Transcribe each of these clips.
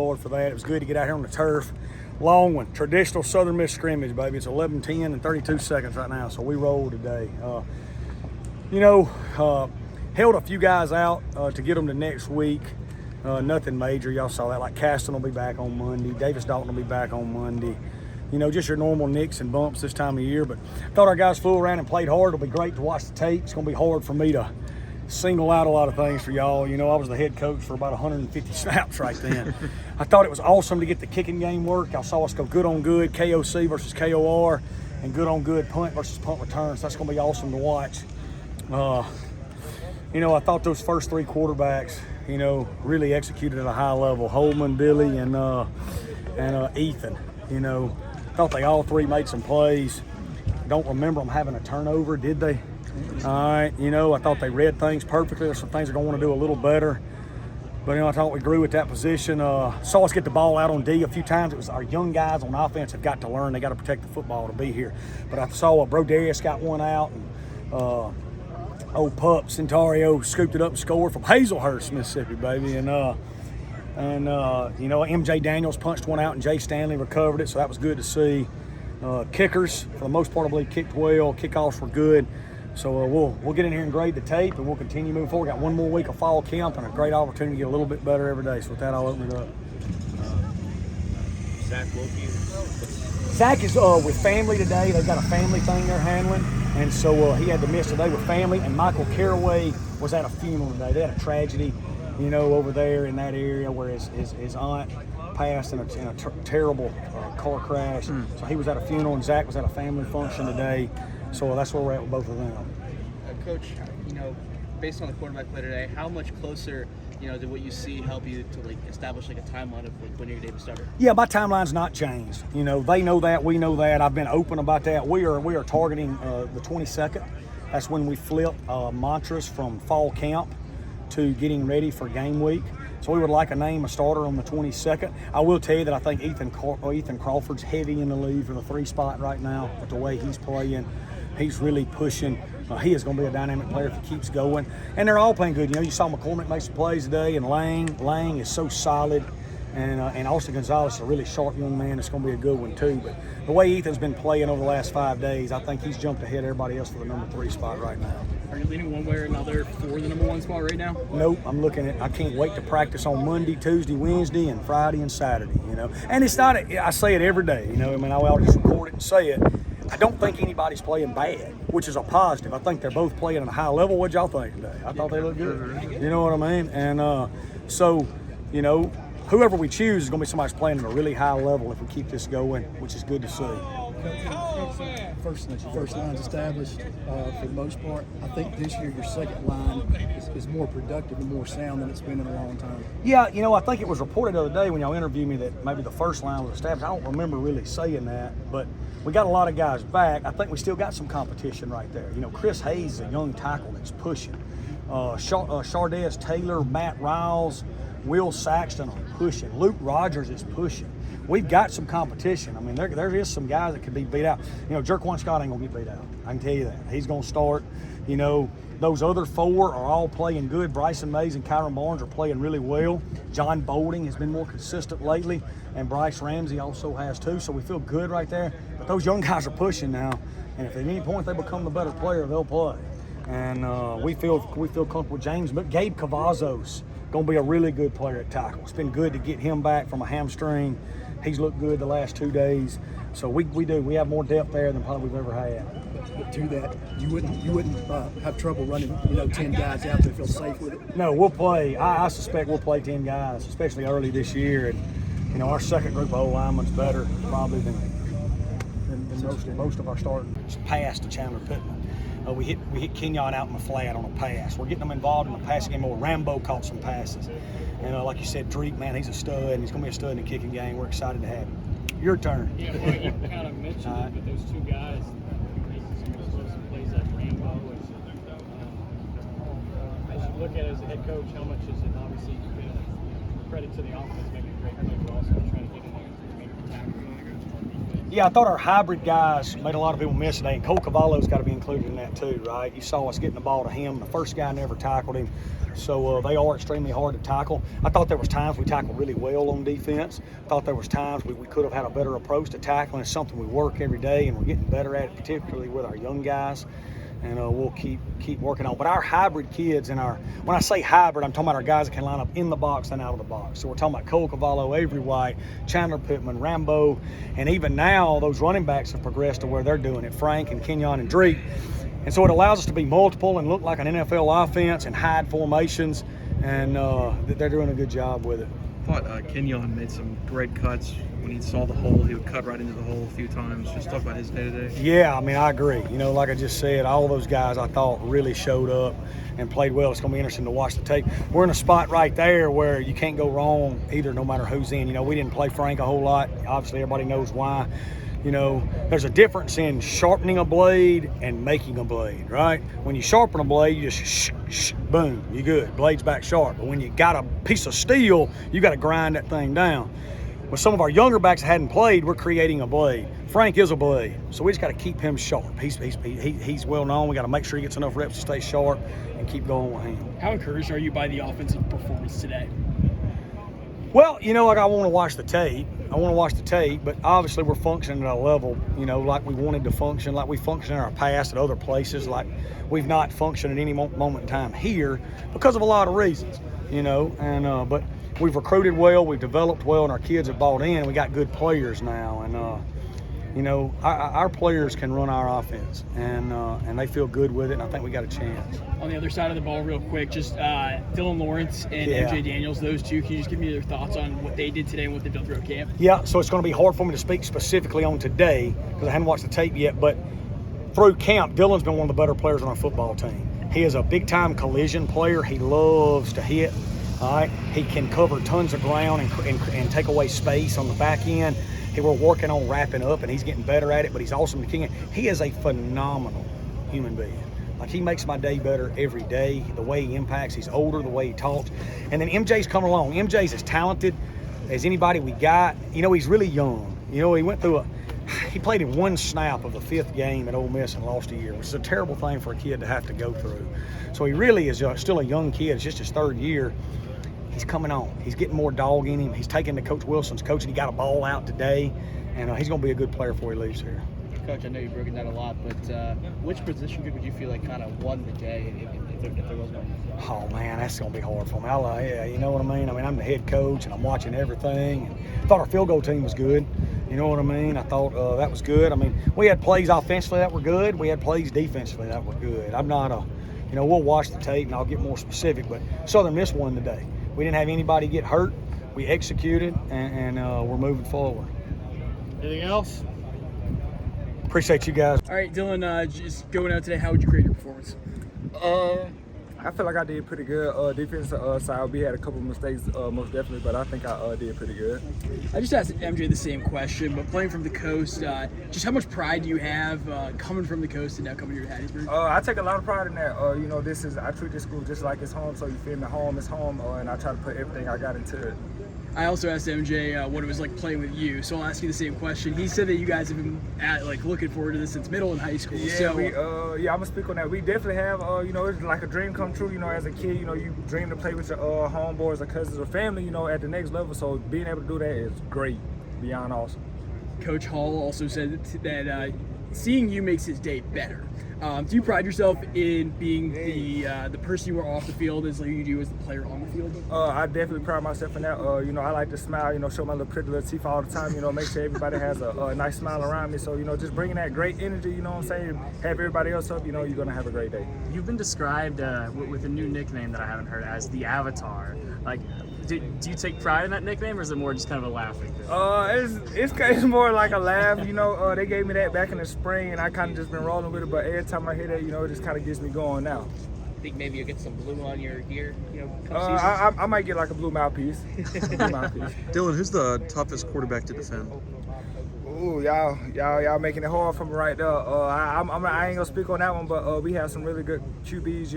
Lord for that. It was good to get out here on the turf. Long one, traditional Southern Miss scrimmage, baby. It's 11:10 and 32 seconds right now, so we rolled today. Held a few guys out to get them to next week. Nothing major. Y'all saw that. Like Caston will be back on Monday. Davis Dalton will be back on Monday. Just your normal nicks and bumps this time of year. But thought our guys flew around and played hard. It'll be great to watch the tape. It's going to be hard for me to single out a lot of things for y'all. I was the head coach for about 150 snaps right then. I thought it was awesome to get the kicking game work. I saw us go good on good, KOC versus KOR, and good on good punt versus punt return. So that's going to be awesome to watch. I thought those first three quarterbacks, really executed at a high level. Holman, Billy, and Ethan. Thought they all three made some plays. Don't remember them having a turnover, did they? All right, I thought they read things perfectly. There's some things they're going to want to do a little better. But, I thought we grew at that position. Saw us get the ball out on D a few times. It was our young guys on offense have got to learn. They got to protect the football to be here. But I saw Bro Darius got one out. And old Pup Centario scooped it up and scored from Hazelhurst, Mississippi, baby. And MJ Daniels punched one out and Jay Stanley recovered it. So that was good to see. Kickers, for the most part, I believe, kicked well. Kickoffs were good. So we'll get in here and grade the tape, and we'll continue moving forward. Got one more week of fall camp and a great opportunity to get a little bit better every day. So with that, I'll open it up. Zach Wilkie. Zach is with family today. They've got a family thing they're handling, and so he had to miss today with family. And Michael Caraway was at a funeral today. They had a tragedy, over there in that area where his aunt passed in a terrible car crash. So he was at a funeral, and Zach was at a family function today. So that's where we're at with both of them. Coach, based on the quarterback play today, how much closer, did what you see help you to establish a timeline of when you're going to starter? Yeah, my timeline's not changed. They know that, we know that. I've been open about that. We are targeting the 22nd. That's when we flip mantras from fall camp to getting ready for game week. So we would like to name a starter on the 22nd. I will tell you that I think Ethan Crawford's heavy in the lead for the 3 spot right now with the way he's playing. He's really pushing. He is going to be a dynamic player if he keeps going. And they're all playing good. You saw McCormick make some plays today, and Lang is so solid. And Austin Gonzalez is a really sharp young man. It's going to be a good one, too. But the way Ethan's been playing over the last 5 days, I think he's jumped ahead of everybody else for the number 3 spot right now. Are you leaning one way or another for the number 1 spot right now? Nope. I can't wait to practice on Monday, Tuesday, Wednesday, and Friday and Saturday, And it's not, I say it every day, I'll just record it and say it. I don't think anybody's playing bad, which is a positive. I think they're both playing at a high level. What'd y'all think today? I thought they looked good. You know what I mean? And whoever we choose is going to be somebody who's playing at a really high level if we keep this going, which is good to see. First line's established for the most part. I think this year your second line is more productive and more sound than it's been in a long time. Yeah, I think it was reported the other day when y'all interviewed me that maybe the first line was established. I don't remember really saying that, but we got a lot of guys back. I think we still got some competition right there. Chris Hayes is a young tackle that's pushing. Shardez Taylor, Matt Riles, Will Saxton are pushing. Luke Rogers is pushing. We've got some competition. There is some guys that could be beat out. Jerquan Scott ain't going to get beat out. I can tell you that. He's going to start. Those other 4 are all playing good. Bryson Mays and Kyron Barnes are playing really well. John Bolding has been more consistent lately, and Bryce Ramsey also has too. So we feel good right there. But those young guys are pushing now, and if at any point they become the better player, they'll play. And we feel comfortable with James. But Gabe Cavazos going to be a really good player at tackle. It's been good to get him back from a hamstring. He's looked good the last 2 days. So we have more depth there than probably we've ever had. But to that, you wouldn't have trouble running 10 guys out there, feel safe with it? No, we'll play. I suspect we'll play 10 guys, especially early this year. And our second group of O-linemen's better probably than most of our starting. Pass to Chandler Pittman. We hit Kenyon out in the flat on a pass. We're getting them involved in the passing game more. Rambo caught some passes. And like you said, Drake, man, he's a stud, and he's going to be a stud in the kicking game. We're excited to have him. Your turn. Yeah, well, you kind of mentioned it, but those 2 guys making some explosive plays like Rambo. As you look at it as a head coach, how much is it obviously credit to the offense making a great play, but also trying to get in there and make the tackle? Yeah, I thought our hybrid guys made a lot of people miss today, and Cole Cavallo's got to be included in that too, right? You saw us getting the ball to him. The first guy never tackled him, so they are extremely hard to tackle. I thought there was times we tackled really well on defense. I thought there was times we could have had a better approach to tackling. It's something we work every day, and we're getting better at it, particularly with our young guys. And we'll keep working on. But our hybrid kids and when I say hybrid, I'm talking about our guys that can line up in the box and out of the box. So we're talking about Cole Cavallo, Avery White, Chandler Pittman, Rambo, and even now those running backs have progressed to where they're doing it, Frank and Kenyon and Drake. And so it allows us to be multiple and look like an NFL offense and hide formations, and they're doing a good job with it. I thought Kenyon made some great cuts. When he saw the hole, he would cut right into the hole a few times. Just talk about his day-to-day. Yeah, I mean, I agree. You know, like I just said, all those guys I thought really showed up and played well. It's going to be interesting to watch the tape. We're in a spot right there where you can't go wrong either, no matter who's in. You know, we didn't play Frank a whole lot. Obviously, everybody knows why. You know, there's a difference in sharpening a blade and making a blade, right? When you sharpen a blade, you just boom, you're good. Blade's back sharp. But when you got a piece of steel, you got to grind that thing down. With some of our younger backs that hadn't played, we're creating a blade. Frank is a blade, so we just got to keep him sharp. He's well known. We got to make sure he gets enough reps to stay sharp and keep going with him. How encouraged are you by the offensive performance today? Well, you know, like I want to watch the tape. But obviously we're functioning at a level, you know, like we wanted to function, like we functioned in our past at other places, like we've not functioned at any moment in time here because of a lot of reasons, you know, and but we've recruited well, we've developed well, and our kids have bought in. We got good players now, and you know, our players can run our offense, and they feel good with it, and I think we got a chance. On the other side of the ball, real quick, just Dylan Lawrence and MJ Daniels, those two, can you just give me your thoughts on what they did today and what they've done throughout camp? Yeah, so it's going to be hard for me to speak specifically on today because I haven't watched the tape yet, but through camp, Dylan's been one of the better players on our football team. He is a big-time collision player. He loves to hit. All right, he can cover tons of ground and take away space on the back end. We're working on wrapping up, and he's getting better at it, but he's awesome. He is a phenomenal human being. Like, he makes my day better every day, the way he impacts. He's older, the way he talks. And then MJ's coming along. MJ's as talented as anybody we got. You know, he's really young. You know, he played in one snap of the 5th game at Ole Miss and lost a year, which is a terrible thing for a kid to have to go through. So he really is still a young kid. It's just his 3rd year. He's coming on. He's getting more dog in him. He's taking to Coach Wilson's coaching. He got a ball out today, and he's going to be a good player before he leaves here. Coach, I know you've broken that a lot, but which position group would you feel like kind of won the day if there was one? Oh, man, that's going to be hard for me. Yeah, you know what I mean? I'm the head coach, and I'm watching everything. And I thought our field goal team was good. You know what I mean? I thought that was good. I mean, we had plays offensively that were good. We had plays defensively that were good. I'm not we'll watch the tape, and I'll get more specific, but Southern Miss won today. We didn't have anybody get hurt. We executed, and we're moving forward. Anything else? Appreciate you guys. All right, Dylan, just going out today, how would you grade your performance? I feel like I did pretty good. Defensive side, we had a couple mistakes, most definitely, but I think I did pretty good. I just asked MJ the same question, but playing from the coast, just how much pride do you have coming from the coast and now coming here to Hattiesburg? I take a lot of pride in that. I treat this school just like it's home, so you feel me, home is home, and I try to put everything I got into it. I also asked MJ what it was like playing with you, so I'll ask you the same question. He said that you guys have been looking forward to this since middle and high school. Yeah, I'm gonna speak on that. We definitely have. It's like a dream come true. As a kid, you dream to play with your homeboys or cousins or family. At the next level. So being able to do that is great, beyond awesome. Coach Hall also said that seeing you makes his day better. Do you pride yourself in being the person you are off the field as you do as the player on the field? I definitely pride myself in that. I like to smile, show my little pretty little teeth all the time, make sure everybody has a nice smile around me. So, just bringing that great energy, you know what I'm saying, have everybody else up, you're going to have a great day. You've been described with a new nickname that I haven't heard as the Avatar. Like, do you take pride in that nickname, or is it more just kind of a laughing thing? It's more like a laugh. They gave me that back in the spring, and I kind of just been rolling with it. But every time I hear that, it just kind of gets me going now. I think maybe you'll get some blue on your gear, I might get like a blue mouthpiece. Dylan, who's the toughest quarterback to defend? Ooh, y'all making it hard for me right there. I ain't gonna speak on that one, but we have some really good QBs.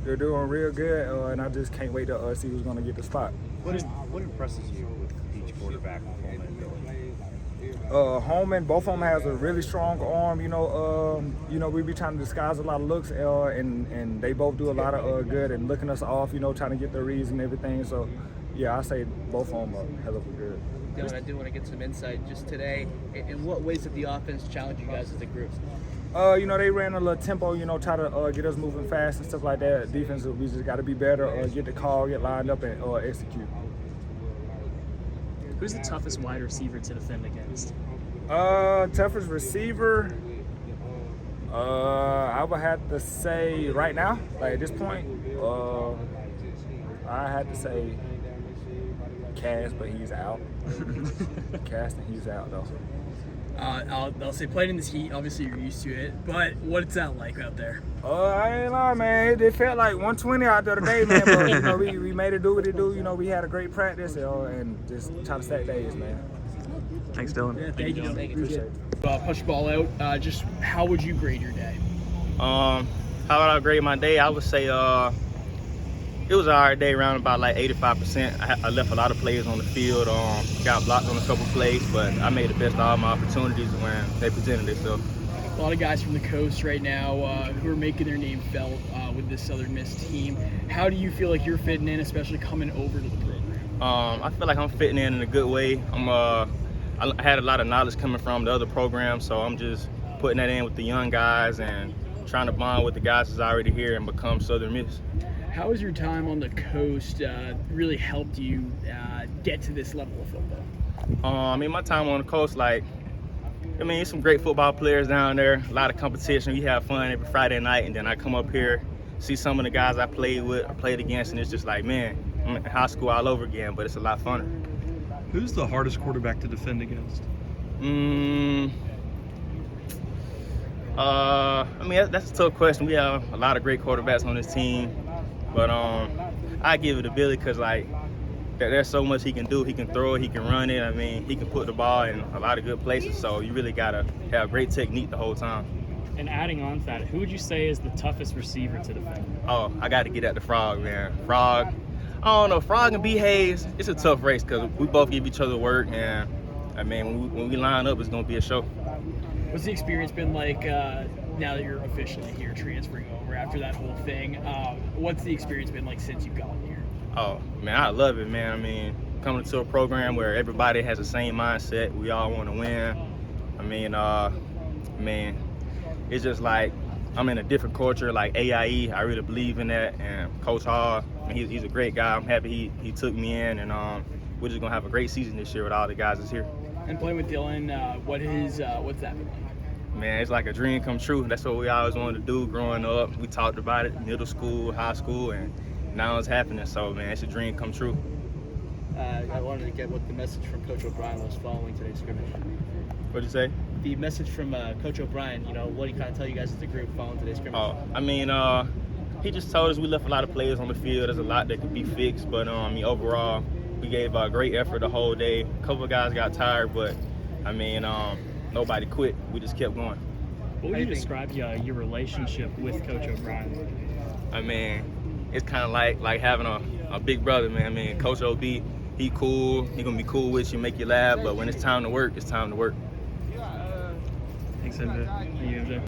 They're doing real good, and I just can't wait to see who's gonna get the spot. What impresses you with each quarterback, Coleman and Billy? Holman, both of them has a really strong arm. We be trying to disguise a lot of looks, and they both do a lot of good and looking us off. Trying to get their reads and everything. So, yeah, I say both of them are hell of a good. Dylan, I do want to get some insight just today. In what ways did the offense challenge you guys as a group? They ran a little tempo. Try to get us moving fast and stuff like that. Defense, we just got to be better. Get the call, get lined up, and execute. Who's the toughest wide receiver to defend against? Toughest receiver, I would have to say right now, like at this point, I had to say Cass, but he's out. Cass, and he's out though. I'll say playing in this heat, obviously you're used to it, but what's that like out there? I ain't lying, man. It felt like 120 out there today, man. But we made it do what it do. We had a great practice, and just try to stack days, man. Thanks, Dylan. Yeah, thank you. Appreciate it. Push the ball out. Just how would you grade your day? How would I grade my day? I would say it was an alright day, around about like 85%. I left a lot of players on the field. Got blocked on a couple plays, but I made the best of all my opportunities when they presented themselves. A lot of guys from the coast right now who are making their name felt with this Southern Miss team. How do you feel like you're fitting in, especially coming over to the program? I feel like I'm fitting in a good way. I had a lot of knowledge coming from the other programs, so I'm just putting that in with the young guys and trying to bond with the guys that's already here and become Southern Miss. How has your time on the coast really helped you get to this level of football? My time on the coast, there's some great football players down there, a lot of competition. We have fun every Friday night, and then I come up here, see some of the guys I played with, I played against, and it's just like, man, I'm in high school all over again, but it's a lot funner. Who's the hardest quarterback to defend against? That's a tough question. We have a lot of great quarterbacks on this team, but I give it to Billy because there's so much he can do. He can throw it, he can run it. He can put the ball in a lot of good places. So you really gotta have great technique the whole time. And adding on to that, who would you say is the toughest receiver to defend? Oh, I got to get at the Frog, man. Frog. I don't know. Frog and B. Hayes, it's a tough race because we both give each other work, and when we line up, it's gonna be a show. What's the experience been like now that you're officially here, transferring over after that whole thing? What's the experience been like since you've gotten here? Oh man, I love it, man. Coming to a program where everybody has the same mindset, we all want to win. It's just like I'm in a different culture, like AIE. I really believe in that, and Coach Hall, he's a great guy. I'm happy he took me in, and we're just gonna have a great season this year with all the guys that's here. And playing with Dylan, what's that been like? Man, it's like a dream come true. That's what we always wanted to do growing up. We talked about it middle school, high school, and now it's happening. So, man, it's a dream come true. I wanted to get what the message from Coach O'Brien was following today's scrimmage. What'd you say? The message from Coach O'Brien, what did he kind of tell you guys as a group following today's scrimmage? He just told us we left a lot of players on the field. There's a lot that could be fixed, but overall, we gave a great effort the whole day. A couple of guys got tired, but nobody quit. We just kept going. What would you describe your relationship with Coach O'Brien? It's kind of like having a big brother, man. Coach OB, he cool. He gonna be cool with you, make you laugh. But when it's time to work, it's time to work. Thanks, MJ.